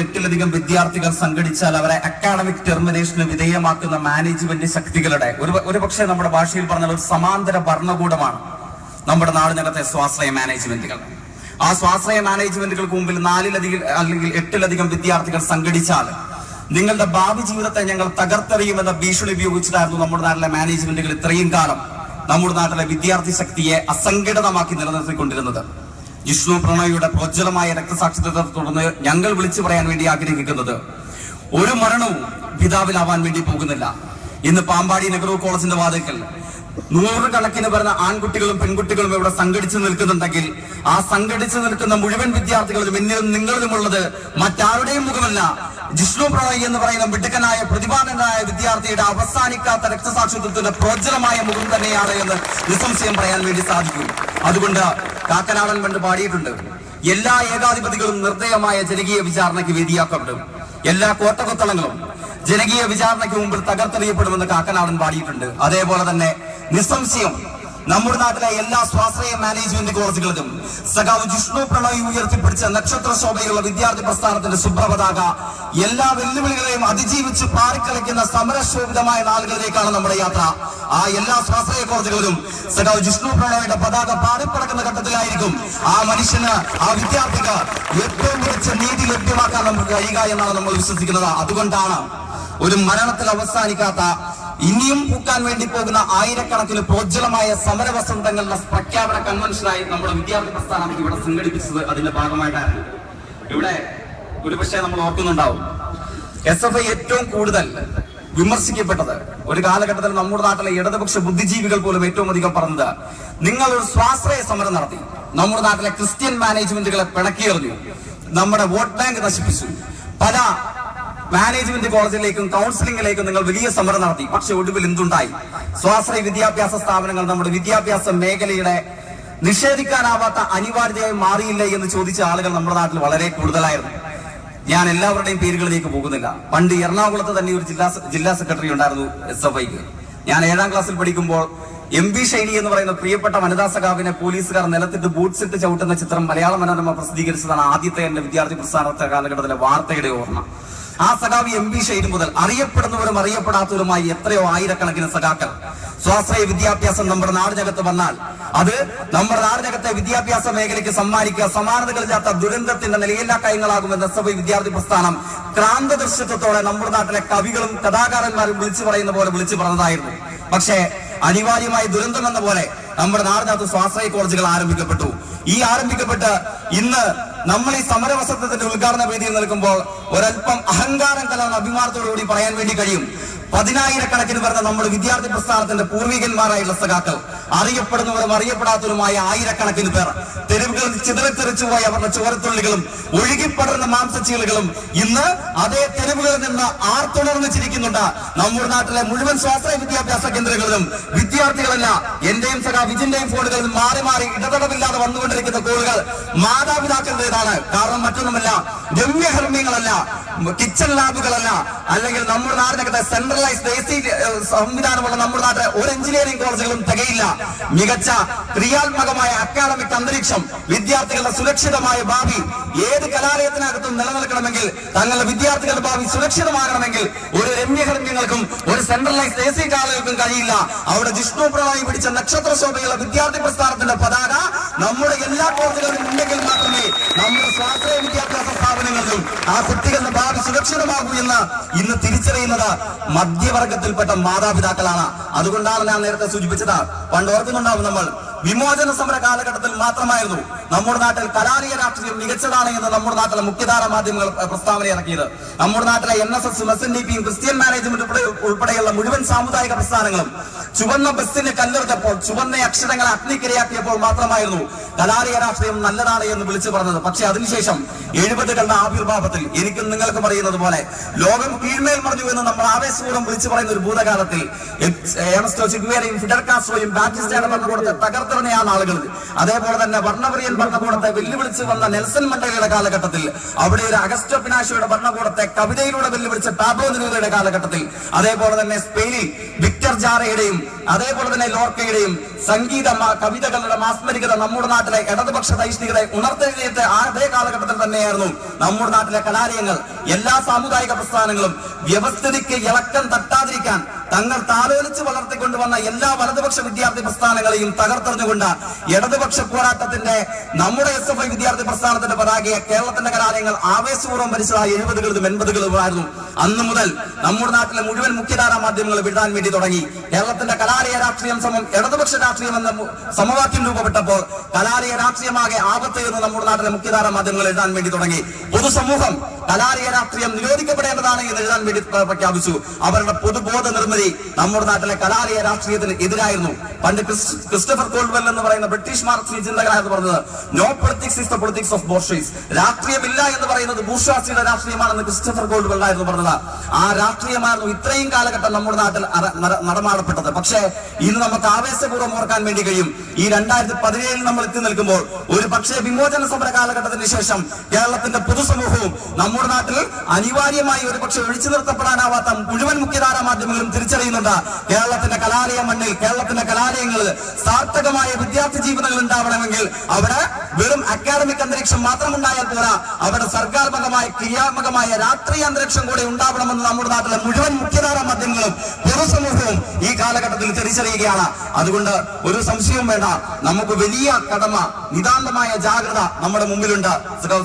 8ലധികം വിദ്യാർത്ഥികൾ സംഘടിച്ചാൽ അവരെ academic ടെർമിനേഷന് വിധേയമാക്കുന്ന management ശക്തികളുടെ ഒരുപക്ഷെ നമ്മുടെ ഭാഷയിൽ പറഞ്ഞാൽ ഒരു സമാന്തര ഭരണകൂടമാണ് നമ്മുടെ നാടിനകത്തെ സ്വാശ്രയ മാനേജ്മെന്റുകൾ. ആ സ്വാശ്രയ മാനേജ്മെന്റുകൾക്ക് മുമ്പിൽ 4ലധികം അല്ലെങ്കിൽ 8ലധികം വിദ്യാർത്ഥികൾ സംഘടിച്ചാൽ നിങ്ങളുടെ ഭാവി ജീവിതത്തെ ഞങ്ങൾ തകർത്തെറിയുമെന്ന ഭീഷണി ഉപയോഗിച്ചിട്ടായിരുന്നു നമ്മുടെ നാട്ടിലെ മാനേജ്മെന്റുകൾ ഇത്രയും കാലം നമ്മുടെ നാട്ടിലെ വിദ്യാർത്ഥി ശക്തിയെ അസംഘടിതമാക്കി നിലനിർത്തിക്കൊണ്ടിരുന്നത്. ജിഷ്ണു പ്രണോയിയുടെ പ്രോജ്വലമായ രക്തസാക്ഷിത്വത്തെ തുടർന്ന് ഞങ്ങൾ വിളിച്ചു പറയാൻ വേണ്ടി ആഗ്രഹിക്കുന്നത് ഒരു മരണവും പിതാവിലാവാൻ വേണ്ടി പോകുന്നില്ല. ഇന്ന് പാമ്പാടി നെഹ്റു കോളേജിന്റെ വാതിൽക്കൽ 100 കണക്കിന് വരുന്ന ആൺകുട്ടികളും പെൺകുട്ടികളും ഇവിടെ സംഘടിച്ചു നിൽക്കുന്നുണ്ടെങ്കിൽ ആ സംഘടിച്ചു നിൽക്കുന്ന മുഴുവൻ വിദ്യാർത്ഥികളും എന്നിലും നിങ്ങളിലുമുള്ളത് മറ്റാരുടെയും മുഖമല്ല, ജിഷ്ണു പ്രണോയ് എന്ന് പറയുന്ന മിടുക്കനായ പ്രതിഭാനനായ വിദ്യാർത്ഥിയുടെ അവസാനിക്കാത്ത രക്തസാക്ഷിത്വത്തിന്റെ പ്രോജ്വലമായ മുഖം തന്നെയാണ് എന്ന് നിസ്സംശയം പറയാൻ വേണ്ടി സാധിക്കും. അതുകൊണ്ട് കാക്കനാടൻ പണ്ട് പാടിയിട്ടുണ്ട്, എല്ലാ ഏകാധിപതികളും നിർദ്ദയമായ ജനകീയ വിചാരണയ്ക്ക് വേദിയാക്കപ്പെടും, എല്ലാ കോട്ടകൊത്തളങ്ങളും ജനകീയ വിചാരണയ്ക്ക് മുമ്പിൽ തകർത്തെറിയപ്പെടുമെന്ന് കാക്കനാടൻ പാടിയിട്ടുണ്ട്. അതേപോലെ തന്നെ നിസ്സംശയം നമ്മുടെ നാട്ടിലെ എല്ലാ സ്വാശ്രയ മാനേജ്മെന്റ് കോളേജുകളിലും സഖാവ് ജിഷ്ണു പ്രണോയ് ഉയർത്തിപ്പിടിച്ച നക്ഷത്ര ശോഭയുള്ള വിദ്യാർത്ഥി പ്രസ്ഥാനത്തിന്റെ ശുഭ്രപതാക എല്ലാ വെല്ലുവിളികളെയും അതിജീവിച്ച് പാറിക്കളിക്കുന്ന സമരശോഭിതമായ നാളുകളിലേക്കാണ് നമ്മുടെ യാത്ര. ആ എല്ലാ സ്വാശ്രയ കോളേജുകളിലും സഖാവ് ജിഷ്ണു പ്രണോയുടെ പതാക പാറിപ്പടക്കുന്ന ഘട്ടത്തിലായിരിക്കും ആ മനുഷ്യന്, ആ വിദ്യാർത്ഥിക്ക് ഏറ്റവും മികച്ച നീതി ലഭ്യമാക്കാൻ നമുക്ക് കഴിയുക എന്നാണ് നമ്മൾ വിശ്വസിക്കുന്നത്. അതുകൊണ്ടാണ് ഒരു മരണത്തിൽ അവസാനിക്കാത്ത ഇനിയും പൂക്കാൻ വേണ്ടി പോകുന്ന ആയിരക്കണക്കിന് പ്രോജ്വലമായ സമരവസന്തങ്ങളുടെ പ്രഖ്യാപന കൺവെൻഷനായി നമ്മുടെ വിദ്യാർത്ഥി പ്രസ്ഥാനം ഇവിടെ സംഘടിപ്പിച്ചത്. അതിന്റെ ഭാഗമായിട്ടായിരുന്നു. ഇവിടെ ഒരുപക്ഷെ നമ്മൾ ഓർക്കുന്നുണ്ടാവും, SFI ഏറ്റവും കൂടുതൽ വിമർശിക്കപ്പെട്ടത് ഒരു കാലഘട്ടത്തിൽ നമ്മുടെ നാട്ടിലെ ഇടതുപക്ഷ ബുദ്ധിജീവികൾ പോലും ഏറ്റവും അധികം പറഞ്ഞത്, നിങ്ങൾ ഒരു സ്വാശ്രയ സമരം നടത്തി, നമ്മുടെ നാട്ടിലെ ക്രിസ്ത്യൻ മാനേജ്മെന്റുകളെ പിണക്കിയെറിഞ്ഞു, നമ്മുടെ വോട്ട് ബാങ്ക് നശിപ്പിച്ചു, പല മാനേജ്മെന്റ് കോളേജിലേക്കും കൗൺസിലിംഗിലേക്കും നിങ്ങൾ വലിയ സമരം നടത്തി. പക്ഷെ ഒടുവിൽ എന്തുണ്ടായി? സ്വാശ്രയ വിദ്യാഭ്യാസ സ്ഥാപനങ്ങൾ നമ്മുടെ വിദ്യാഭ്യാസ മേഖലയുടെ നിഷേധിക്കാനാവാത്ത അനിവാര്യതയായി മാറിയില്ലേ എന്ന് ചോദിച്ച ആളുകൾ നമ്മുടെ നാട്ടിൽ വളരെ കൂടുതലായിരുന്നു. ഞാൻ എല്ലാവരുടെയും പേരുകളിലേക്ക് പോകുന്നില്ല. പണ്ട് എറണാകുളത്ത് തന്നെ ഒരു ജില്ലാ സെക്രട്ടറി ഉണ്ടായിരുന്നു SFIക്ക്. ഞാൻ 7ാം ക്ലാസ്സിൽ പഠിക്കുമ്പോൾ MB ഷൈനി എന്ന് പറയുന്ന പ്രിയപ്പെട്ട വനിതാ സഖാവിനെ പോലീസുകാർ നിലത്തിട്ട് ബൂട്ട്സ് ഇട്ട് ചവിട്ടുന്ന ചിത്രം മലയാള മനോരമ പ്രസിദ്ധീകരിച്ചതാണ് ആദ്യത്തെ എന്റെ വിദ്യാർത്ഥി പ്രസ്ഥാനത്തെ കാലഘട്ടത്തിലെ വാർത്തയുടെ ഓർമ്മ. ആ സഖാവ് MB ഷൈനി മുതൽ അറിയപ്പെടുന്നവരും അറിയപ്പെടാത്തവരുമായി എത്രയോ ആയിരക്കണക്കിന് സഖാക്കൾ സ്വാശ്രയ വിദ്യാഭ്യാസം നമ്മുടെ നാടിനകത്ത് വന്നാൽ അത് നമ്മുടെ നാടിനകത്തെ വിദ്യാഭ്യാസ മേഖലയ്ക്ക് സമ്മാനിക്കുക സമാനതകളില്ലാത്ത ദുരന്തത്തിന്റെ നിലയില്ലാ കാര്യങ്ങളാകുമെന്ന് SFI വിദ്യാർത്ഥി പ്രസ്ഥാനം ക്രാന്തദർശിത്വത്തോടെ നമ്മുടെ നാട്ടിലെ കവികളും കഥാകാരന്മാരും വിളിച്ചു പറയുന്ന പോലെ വിളിച്ചു പറഞ്ഞതായിരുന്നു. പക്ഷേ അനിവാര്യമായ ദുരന്തം എന്ന പോലെ നമ്മുടെ നാടിനകത്ത് സ്വാശ്രയ കോളേജുകൾ ആരംഭിക്കപ്പെട്ടു. ഈ ആരംഭിക്കപ്പെട്ട് ഇന്ന് നമ്മൾ ഈ സമരവസത്തിന്റെ ഉദ്ഘാടന വേദിയിൽ നിൽക്കുമ്പോൾ ഒരൽപ്പം അഹങ്കാരം കലർന്ന അഭിമാനത്തോടുകൂടി പറയാൻ വേണ്ടി കഴിയും, 10,000-കണക്കിന് വരുന്ന നമ്മുടെ വിദ്യാർത്ഥി പ്രസ്ഥാനത്തിന്റെ പൂർവികന്മാരായുള്ള സഖാക്കൾ, അറിയപ്പെടുന്നവരും അറിയപ്പെടാത്തവരുമായ ആയിരക്കണക്കിന് പേർ തെരുവുകളിൽ ചിതറിത്തെറിച്ചുപോയ അവരുടെ ചോരത്തുള്ളികളും ഒഴുകിപ്പടർന്ന മാംസച്ചീളുകളും ഇന്ന് അതേ തെരുവുകളിൽ നിന്ന് ആർത്തുണർന്ന് ചിരിക്കുന്നുണ്ട്. നമ്മുടെ നാട്ടിലെ മുഴുവൻ സ്വാശ്രയ വിദ്യാഭ്യാസ കേന്ദ്രങ്ങളിലും വിദ്യാർത്ഥികളല്ല, എന്റെയും സഖാ വിജിന്റെയും ഫോണുകളിൽ മാറി മാറി ഇടതടവില്ലാതെ വന്നുകൊണ്ടിരിക്കുന്ന കോളുകൾ മാതാപിതാക്കളുടേതാണ്. കാരണം മറ്റൊന്നുമല്ല, രമ്യഹർമ്മ്യങ്ങളല്ല, കിച്ചൺ ലാബുകളല്ല, അല്ലെങ്കിൽ നമ്മുടെ നാടിനകത്തെ സെൻട്രലൈസ്ഡ് AC സംവിധാനമുള്ള നമ്മുടെ നാട്ടിലെ ഒരു എഞ്ചിനീയറിംഗ് കോളേജുകളും തികയില്ല. മികച്ച ക്രിയാത്മകമായ അക്കാഡമിക് അന്തരീക്ഷം, വിദ്യാർത്ഥികളുടെ സുരക്ഷിതമായ ഭാവി ഏത് കലാലയത്തിനകത്തും നിലനിൽക്കണമെങ്കിൽ, തങ്ങളുടെ വിദ്യാർത്ഥികളുടെ ഭാവി സുരക്ഷിതമാകണമെങ്കിൽ ഒരു രമ്യഹർമ്മ്യങ്ങൾക്കും ഒരു സെൻട്രലൈസ്ഡ് AC കാലങ്ങൾക്കും കഴിയില്ല. അവിടെ ജിഷ്ണു പ്രണോയ് പിടിച്ച നക്ഷത്ര ശോഭയുള്ള വിദ്യാർത്ഥി പ്രസ്ഥാനത്തിന്റെ പതാക നമ്മുടെ എല്ലാ കോളേജുകളിലും ഉണ്ടെങ്കിൽ മാത്രമേ നമ്മുടെ സ്വാശ്രയ വിദ്യാഭ്യാസ സ്ഥാപനങ്ങളിലും ആ കുട്ടികളുടെ ഭാവി സുരക്ഷിതമാകൂ എന്ന് ഇന്ന് തിരിച്ചറിയുന്നത് മധ്യവർഗത്തിൽപ്പെട്ട മാതാപിതാക്കളാണ്. അതുകൊണ്ടാണ് ഞാൻ നേരത്തെ സൂചിപ്പിച്ചത്, പണ്ട് ഓർക്കുന്നുണ്ടാവും, നമ്മൾ വിമോചന സമര കാലഘട്ടത്തിൽ മാത്രമായിരുന്നു നമ്മുടെ നാട്ടിൽ കലാലയ രാഷ്ട്രീയം മികച്ചതാണ് എന്ന് നമ്മുടെ നാട്ടിലെ മുഖ്യധാര മാധ്യമങ്ങൾ പ്രസ്താവന ഇറക്കിയത്. നമ്മുടെ നാട്ടിലെ NSS, SNDPയും ക്രിസ്ത്യൻ മാനേജ്മെന്റ് ഉൾപ്പെടെയുള്ള മുഴുവൻ സാമുദായിക പ്രസ്ഥാനങ്ങളും ചുവന്ന ബസ്സിന് കല്ലെറിഞ്ഞപ്പോൾ, ചുവന്ന അക്ഷരങ്ങളെ അഗ്നിക്കിരയാക്കിയപ്പോൾ മാത്രമായിരുന്നു കലാലയ രാഷ്ട്രീയം നല്ലതാണ് എന്ന് വിളിച്ചു പറഞ്ഞത്. പക്ഷെ അതിനുശേഷം 70കളുടെ ആവിർഭാവത്തിൽ എനിക്കും നിങ്ങൾക്കും അറിയുന്നത് പോലെ ലോകം കീഴ്മേൽ മറിഞ്ഞു എന്ന് നമ്മൾ ആവേശപൂർവ്വം വിളിച്ചു പറയുന്ന ഒരു ഭൂതകാലത്തിൽ ഫിഡൽ കാസ്ട്രോയും ബാറ്റിസ്റ്റയുടെ ഭരണകൂടത്തെ തകർത്ത് തകർത്തിറങ്ങിയ ആ നാളുകളിൽ, അതേപോലെ തന്നെ വർണ്ണവെറിയൻ ഭരണകൂടത്തെ വെല്ലുവിളിച്ച് വന്ന നെൽസൺ മണ്ടേലയുടെ കാലഘട്ടത്തിൽ, അവിടെ ഒരു അഗസ്റ്റോ പിനാഷോയുടെ ഭരണകൂടത്തെ കവിതയിലൂടെ വെല്ലുവിളിച്ച പാബ്ലോ നെരൂദയുടെ കാലഘട്ടത്തിൽ, അതേപോലെ തന്നെ സ്പെയിനിൽ വിക്ടർ ജാറയുടെയും അതേപോലെ തന്നെ ലോർക്കയുടെയും സംഗീത കവിതകളുടെ മാസ്മരികത നമ്മുടെ നാട്ടിലെ ഇടതുപക്ഷ ധൈഷ്ണികത ഉണർത്തെഴുതിയിട്ട് അതേ കാലഘട്ടത്തിൽ തന്നെയായിരുന്നു നമ്മുടെ നാട്ടിലെ കലാലയങ്ങൾ. എല്ലാ സാമുദായിക പ്രസ്ഥാനങ്ങളും വ്യവസ്ഥിതിക്ക് ഇളക്കം തട്ടാതിരിക്കാൻ തങ്ങൾ താലോലിച്ച് വളർത്തിക്കൊണ്ടുവന്ന എല്ലാ വലതുപക്ഷ വിദ്യാർത്ഥി പ്രസ്ഥാനങ്ങളെയും തകർത്തെറിഞ്ഞുകൊണ്ട് ഇടതുപക്ഷ പോരാട്ടത്തിന്റെ നമ്മുടെ SFI വിദ്യാർത്ഥി പ്രസ്ഥാനത്തിന്റെ പതാകയെ കേരളത്തിന്റെ കലാലയങ്ങൾ ആവേശപൂർവ്വം ഭരിച്ചതായി 70കളിലും 80കളിലുമായിരുന്നു. അന്നു മുതൽ നമ്മുടെ നാട്ടിലെ മുഴുവൻ മുഖ്യധാരാ മാധ്യമങ്ങൾ എഴുതാൻ വേണ്ടി തുടങ്ങി. കേരളത്തിന്റെ കലാലയ രാഷ്ട്രീയം സമം ഇടതുപക്ഷ രാഷ്ട്രീയം എന്ന സമവാക്യം രൂപപ്പെട്ടപ്പോൾ കലാലയ രാഷ്ട്രീയമാകെ ആപത്ത് എന്ന് നമ്മുടെ നാട്ടിലെ മുഖ്യധാരാ മാധ്യമങ്ങൾ എഴുതാൻ വേണ്ടി തുടങ്ങി. പൊതുസമൂഹം കലാലയ രാഷ്ട്രീയം നിരോധിക്കപ്പെടേണ്ടതാണ് എന്ന് എഴുതാൻ വേണ്ടി പ്രഖ്യാപിച്ചു. അവരുടെ പൊതുബോധ നിർമ്മിതി നമ്മുടെ നാട്ടിലെ കലാലയ രാഷ്ട്രീയത്തിന് എതിരായിരുന്നു. പണ്ട് ക്രിസ്റ്റഫർ കോൾഡ്വെൽ എന്ന് പറയുന്ന ബ്രിട്ടീഷ് മാർക്സിസ്റ്റ് ചിന്തകനായിരുന്നു പറഞ്ഞത്, no politics is the politics of bourgeoisie. രാഷ്ട്രീയമില്ല എന്ന് പറയുന്നത് ബൂർഷ്വാസിയുടെ രാഷ്ട്രീയമാണെന്ന് ക്രിസ്റ്റഫർ കോൾഡ്വെൽ ആയിരുന്നു പറഞ്ഞത്. ആ രാഷ്ട്രീയമായിരുന്നു ഇത്രയും കാലഘട്ടം നമ്മുടെ നാട്ടിൽ നടമാടപ്പെട്ടത്. പക്ഷേ ഇന്ന് നമുക്ക് ആവേശപൂർവ്വം ഓർക്കാൻ വേണ്ടി കഴിയും, ഈ 2017 നമ്മൾ എത്തി നിൽക്കുമ്പോൾ ഒരു പക്ഷേ വിമോചന സമര കാലഘട്ടത്തിന് ശേഷം കേരളത്തിന്റെ പൊതുസമൂഹവും നമ്മുടെ നാട്ടിൽ അനിവാര്യമായി ഒരു പക്ഷേ ഒഴിച്ചു നിർത്തപ്പെടാനാവാത്ത മുഴുവൻ മുഖ്യധാരാ മാധ്യമങ്ങളും തിരിച്ചറിയുന്നുണ്ട്, കേരളത്തിന്റെ കലാലയ മണ്ണിൽ കേരളത്തിന്റെ കലാലയങ്ങളിൽ സാർത്ഥകമായ വിദ്യാർത്ഥി ജീവിതങ്ങൾ ഉണ്ടാവണമെങ്കിൽ അവിടെ വെറും അക്കാഡമിക് അന്തരീക്ഷം മാത്രം ഉണ്ടായാൽ പോരാ, അവിടെ സർഗാത്മകമായ ക്രിയാത്മകമായ രാഷ്ട്രീയ അന്തരീക്ഷം കൂടെ ഉണ്ടാവണമെന്ന് നമ്മുടെ നാട്ടിലെ മുഴുവൻ മുഖ്യധാരാ മാധ്യമങ്ങളും പൊതുസമൂഹവും ഈ കാലഘട്ടത്തിൽ തിരിച്ചറിയുകയാണ്. അതുകൊണ്ട് ഒരു സംശയവും വേണ്ട, നമുക്ക് വലിയ കടമ, നിതാന്തമായ ജാഗ്രത നമ്മുടെ മുമ്പിലുണ്ട്.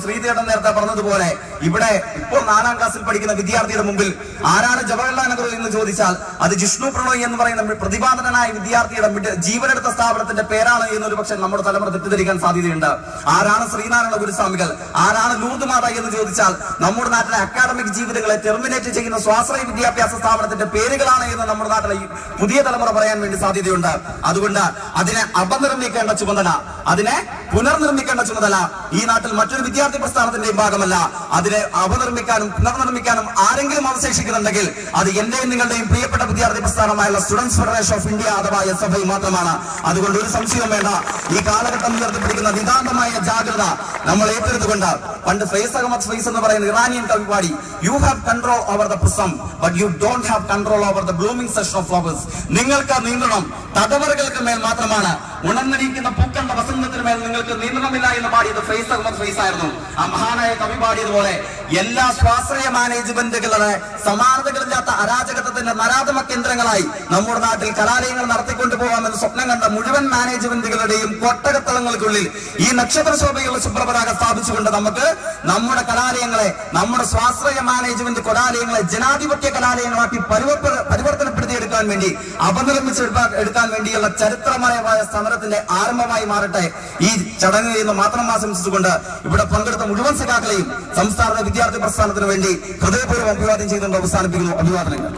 ശ്രീധേടൻ നേരത്തെ പറഞ്ഞതുപോലെ ഇവിടെ ഇപ്പോൾ 4ാം ക്ലാസ്സിൽ പഠിക്കുന്ന വിദ്യാർത്ഥിയുടെ മുമ്പിൽ ആരാണ് ജവഹർലാൽ നെഹ്റു എന്ന് ചോദിച്ചാൽ അത് ജിഷ്ണു പ്രണോയ് എന്ന് പറയുന്ന പ്രതിപാദനായ വിദ്യാർത്ഥിയുടെ ജീവനെടുത്ത സ്ഥാപനത്തിന്റെ പേരാണ് എന്നൊരു പക്ഷേ നമ്മുടെ തലമുറ തെറ്റിദ്ധരിക്കാൻ സാധ്യതയുണ്ട്. ആരാണ് ശ്രീനാരായണ ഗുരുസ്വാമികൾ, ആരാണ് ലൂർദ് മാത എന്ന് ചോദിച്ചാൽ നമ്മുടെ നാട്ടിലെ അക്കാഡമിക് ജീവിതങ്ങളെ ടെർമിനേറ്റ് ചെയ്യുന്ന സ്വാശ്രയ വിദ്യാഭ്യാസ സ്ഥാപനത്തിന്റെ പേരുകളാണ് എന്ന് നമ്മുടെ നാട്ടിലെ പുതിയ തലമുറ പറയാൻ വേണ്ടി സാധ്യതയുണ്ട്. അതുകൊണ്ട് അതിനെ അപനിർമ്മിക്കേണ്ട ചുമതല, അതിനെ പുനർനിർമ്മിക്കേണ്ട ചുമതല ഈ നാട്ടിൽ മറ്റൊരു വിദ്യാർത്ഥി പ്രസ്ഥാനത്തിന്റെയും ഭാഗമല്ല. അതിനെ അപനിർമ്മിക്കാനും പുനർനിർമ്മിക്കാനും ആരെങ്കിലും അവശേഷിക്കുന്നുണ്ടെങ്കിൽ അത് എന്റെയും നിങ്ങളുടെയും പ്രിയപ്പെട്ട വിദ്യാർത്ഥി പ്രസ്ഥാനമായുള്ള സ്റ്റുഡൻസ് ഫെഡറേഷൻ ഓഫ് ഇന്ത്യ അഥവാ SFI മാത്രമാണ്. അതുകൊണ്ട് ഒരു സംശയവും വേണ്ട, ഈ കാലഘട്ടം ഉയർത്തിപ്പിടിക്കുന്ന നിതാന്തമായ ജാഗ്രത നമ്മൾ ഏറ്റെടുത്തുകൊണ്ട്, പണ്ട് ഫൈസ് അഹമ്മദ് ഫൈസ് എന്ന് പറയുന്ന ഇറാനിയൻ കവി പാടി, you have control over the prism but you don't have control over the blooming session of flowers. നിങ്ങൾക്ക് നിയന്ത്രണം തടവറകൾക്ക് മേൽ മാത്രമാണ്, ഉണർന്നിരിക്കുന്ന പൂക്കളുടെ വസന്തത്തിന് മേൽ നിങ്ങൾക്ക് നിയന്ത്രണമില്ല എന്ന് പാടിയത് ഫൈസ് അഹമ്മദ് ഫൈസ് ആയിരുന്നു. ആ മഹാനായ കവി പാടിയതുപോലെ എല്ലാ സ്വാശ്രയ മാനേജ്മെന്റുകളുടെ സമാനതകളില്ലാത്ത അരാജകത്വത്തിന്റെ നരാധമ കേന്ദ്രങ്ങളായി നമ്മുടെ നാട്ടിൽ കലാലയങ്ങൾ നടത്തിക്കൊണ്ടു പോകാമെന്ന് സ്വപ്നം കണ്ട മുഴുവൻ മാനേജ്മെന്റുകളുടെയും കൊട്ടകത്തളങ്ങൾക്കുള്ളിൽ ഈ നക്ഷത്രശോഭയുള്ള ശുഭ്രപതാക സ്ഥാപിച്ചുകൊണ്ട് നമുക്ക് നമ്മുടെ കലാലയങ്ങളെ, നമ്മുടെ സ്വാശ്രയ മാനേജ്മെന്റ് കലാലയങ്ങളെ ജനാധിപത്യ കലാലയങ്ങളാക്കി പരിവർത്തനപ്പെടുത്തിയെടുക്കാൻ വേണ്ടി, അപനിർമ്മിച്ചെടുക്കാൻ വേണ്ടിയുള്ള ചരിത്രപരമായ സമരത്തിന്റെ ആരംഭമായി മാറട്ടെ ഈ ചടങ്ങ് എന്ന് മാത്രം ആശംസിച്ചുകൊണ്ട് ഇവിടെ പങ്കെടുത്ത മുഴുവൻ സഖാക്കളെയും സംസ്ഥാന വിദ്യാർത്ഥി പ്രസ്ഥാനത്തിന് വേണ്ടി ഹൃദയപൂർവ്വം അഭിവാദ്യം ചെയ്തുകൊണ്ട് അവസാനിപ്പിക്കുന്നു. അഭിവാദനങ്ങൾ.